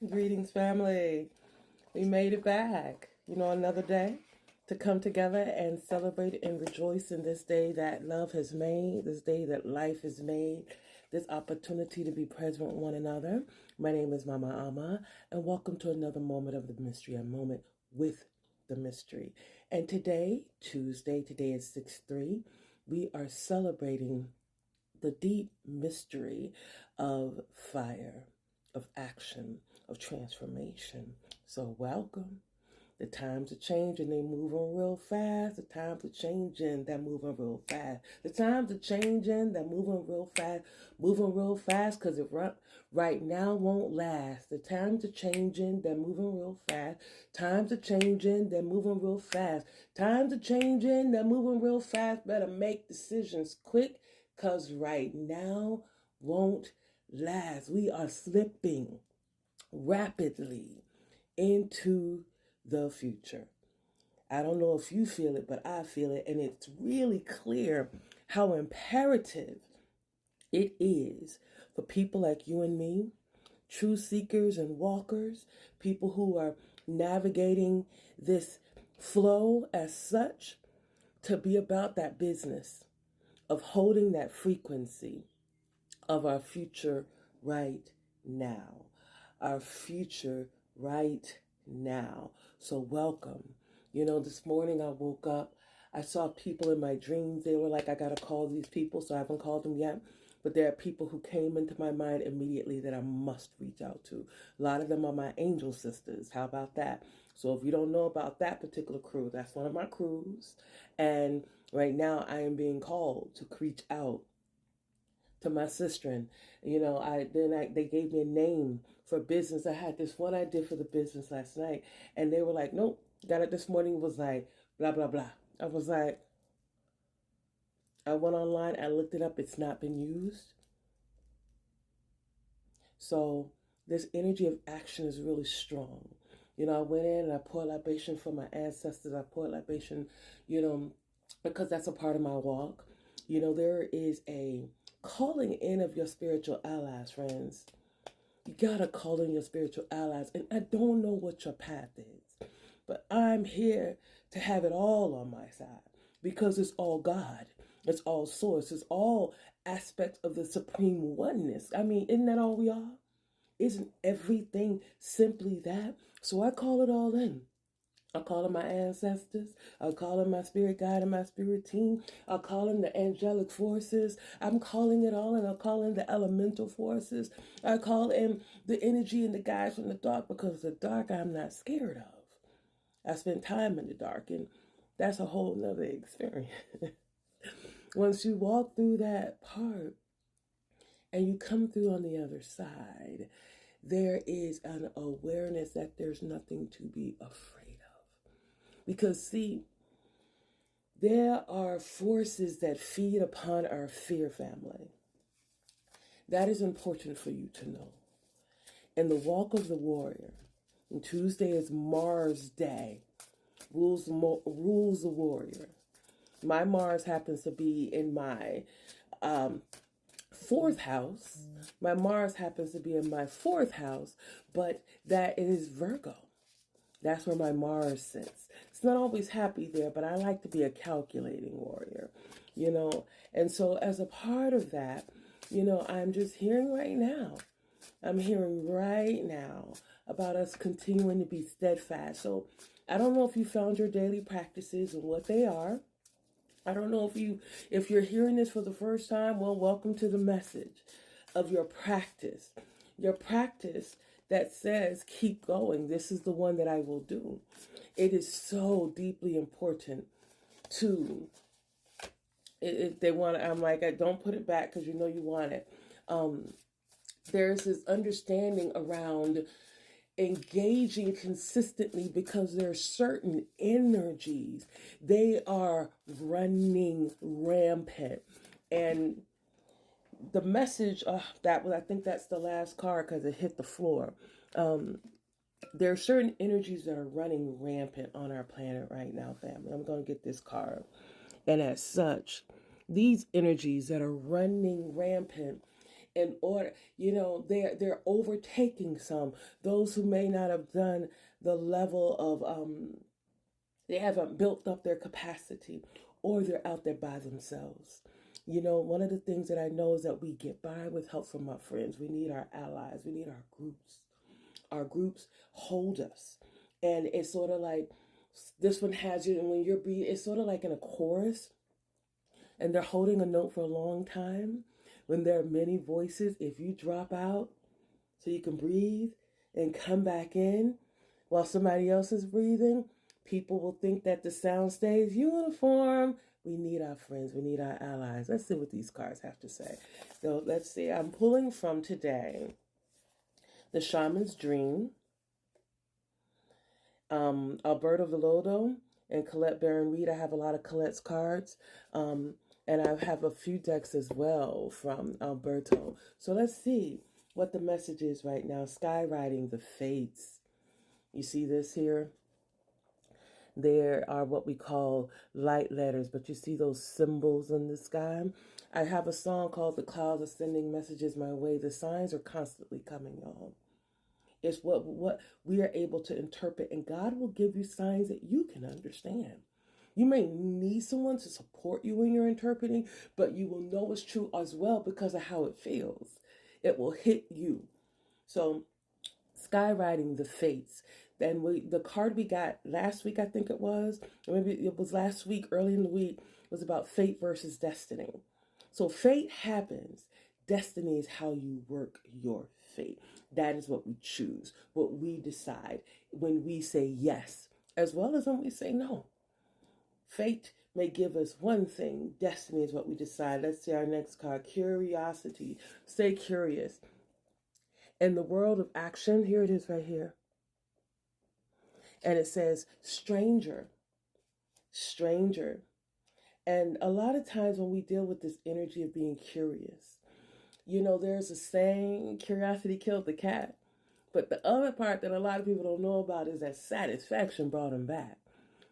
Greetings, family. We made it back. Another day to come together and celebrate and rejoice in this day that love has made, this day that life has made, this opportunity to be present with one another. My name is Mama Ama, and welcome to another moment of the mystery, a moment with the mystery. And today, Tuesday, today is 6/3, we are celebrating the deep mystery of fire, of action, of transformation. So, welcome. The times are changing, they moving real fast. The times are changing, they're moving real fast. The times are changing, they're moving real fast, because it right now won't last. The times are changing, they're moving real fast. Times are changing, they're moving real fast. Times are changing, they're moving real fast. Better make decisions quick, because right now won't last. We are slipping rapidly into the future. I don't know if you feel it, but I feel it. And it's really clear how imperative it is for people like you and me, true seekers and walkers, people who are navigating this flow as such, to be about that business of holding that frequency of our future right now. Our future right now. So welcome. This morning I woke up, I saw people in my dreams. They were like, I got to call these people, so I haven't called them yet. But there are people who came into my mind immediately that I must reach out to. A lot of them are my angel sisters. How about that? So if you don't know about that particular crew, that's one of my crews. And right now I am being called to reach out to my sister. And they gave me a name for business. I had this one idea for the business last night, and they were like, nope. Got it this morning, was like blah blah blah. I was like, I went online, I looked it up, it's not been used. So this energy of action is really strong. I went in and I poured libation for my ancestors. I poured libation, because that's a part of my walk. There is a calling in of your spiritual allies, friends. You gotta call in your spiritual allies. And I don't know what your path is, but I'm here to have it all on my side, because it's all God. It's all source. It's all aspects of the supreme oneness. I mean, isn't that all we are? Isn't everything simply that? So I call it all in. I call in my ancestors. I call in my spirit guide and my spirit team. I call in the angelic forces. I'm calling it all in. I call in the elemental forces. I call in the energy and the guides from the dark, because the dark I'm not scared of. I spend time in the dark, and that's a whole nother experience. Once you walk through that part and you come through on the other side, there is an awareness that there's nothing to be afraid of. Because, see, there are forces that feed upon our fear, family. That is important for you to know. In the walk of the warrior, and Tuesday is Mars Day, rules the warrior. My Mars happens to be in my fourth house. My Mars happens to be in my fourth house, but that is Virgo. That's where my Mars sits. It's not always happy there, but I like to be a calculating warrior, And so as a part of that, I'm just hearing right now. I'm hearing right now about us continuing to be steadfast. So I don't know if you found your daily practices and what they are. I don't know if you're hearing this for the first time. Well, welcome to the message of your practice. Your practice that says, keep going. This is the one that I will do. It is so deeply important to, if they want to, I'm like, I don't put it back, because you want it. There's this understanding around engaging consistently, because there are certain energies, they are running rampant. And the message, I think that's the last card, because it hit the floor. There are certain energies that are running rampant on our planet right now, family. I'm going to get this card. And as such, these energies that are running rampant in order, they're overtaking some, those who may not have done the level of, they haven't built up their capacity, or they're out there by themselves. One of the things that I know is that we get by with help from our friends. We need our allies. We need our groups. Our groups hold us. And it's sort of like this one has you, and when you're breathing, it's sort of like in a chorus, and they're holding a note for a long time. When there are many voices, if you drop out so you can breathe and come back in while somebody else is breathing, people will think that the sound stays uniform. We need our friends. We need our allies. Let's see what these cards have to say. So let's see. I'm pulling from today the Shaman's Dream, Alberto Velodo, and Colette Baron Reed. I have a lot of Colette's cards. And I have a few decks as well from Alberto. So let's see what the message is right now. Skywriting the fates. You see this here? There are what we call light letters, but you see those symbols in the sky? I have a song called The Clouds Are Sending Messages My Way. The signs are constantly coming, y'all. It's what we are able to interpret, and God will give you signs that you can understand. You may need someone to support you when you're interpreting, but you will know it's true as well because of how it feels. It will hit you. So, skywriting the fates. Then the card we got last week, I think it was, or maybe it was last week, early in the week, was about fate versus destiny. So fate happens. Destiny is how you work your fate. That is what we choose, what we decide when we say yes, as well as when we say no. Fate may give us one thing. Destiny is what we decide. Let's see our next card. Curiosity. Stay curious. In the world of action, here it is right here. And it says, stranger. Stranger. And a lot of times when we deal with this energy of being curious, there's a saying, curiosity killed the cat. But the other part that a lot of people don't know about is that satisfaction brought him back.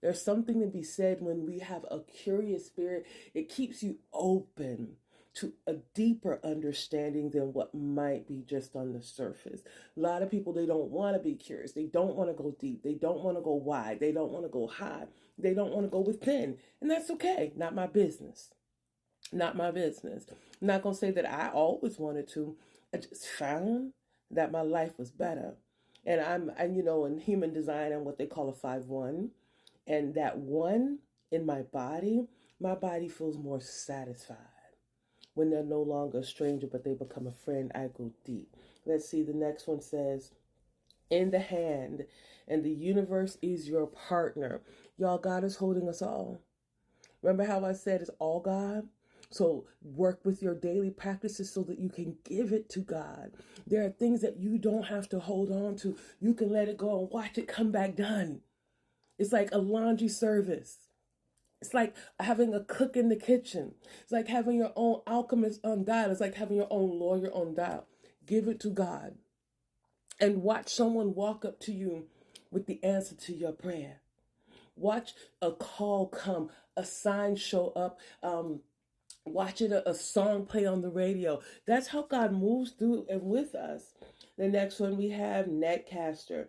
There's something to be said when we have a curious spirit. It keeps you open to a deeper understanding than what might be just on the surface. A lot of people, they don't want to be curious. They don't want to go deep. They don't want to go wide. They don't want to go high. They don't want to go within. And that's okay. Not my business. Not my business. I'm not going to say that I always wanted to. I just found that my life was better. And in human design, I'm what they call a 5-1. And that one in my body feels more satisfied. When they're no longer a stranger, but they become a friend, I go deep. Let's see, the next one says, in the hand, and the universe is your partner. Y'all, God is holding us all. Remember how I said it's all God? So work with your daily practices so that you can give it to God. There are things that you don't have to hold on to. You can let it go and watch it come back done. It's like a laundry service. It's like having a cook in the kitchen. It's like having your own alchemist on dial. It's like having your own lawyer on dial. Give it to God. And watch someone walk up to you with the answer to your prayer. Watch a call come, a sign show up, watch it, a song play on the radio. That's how God moves through and with us. The next one we have Netcaster.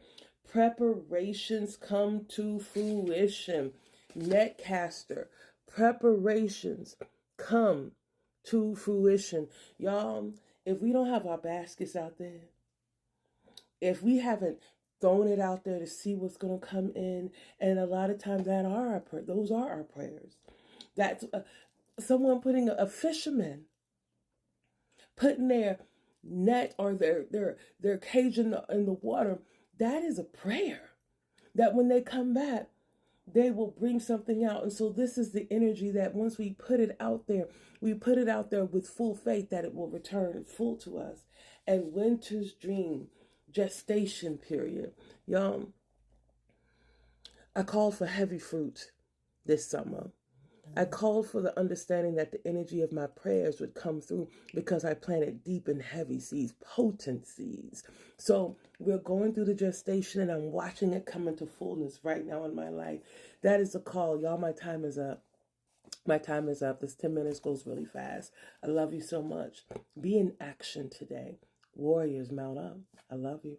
Preparations come to fruition. Netcaster. Preparations come to fruition. Y'all, if we don't have our baskets out there, if we haven't thrown it out there to see what's going to come in, and a lot of times those are our prayers. That's someone putting a fisherman putting their net or their cage in the water. That is a prayer that when they come back, they will bring something out. And so this is the energy that once we put it out there, we put it out there with full faith that it will return full to us. And winter's dream, gestation period. Y'all, I called for heavy fruit this summer. I called for the understanding that the energy of my prayers would come through because I planted deep and heavy seeds, potent seeds. So we're going through the gestation and I'm watching it come into fullness right now in my life. That is a call. Y'all, my time is up. My time is up. This 10 minutes goes really fast. I love you so much. Be in action today. Warriors, mount up. I love you.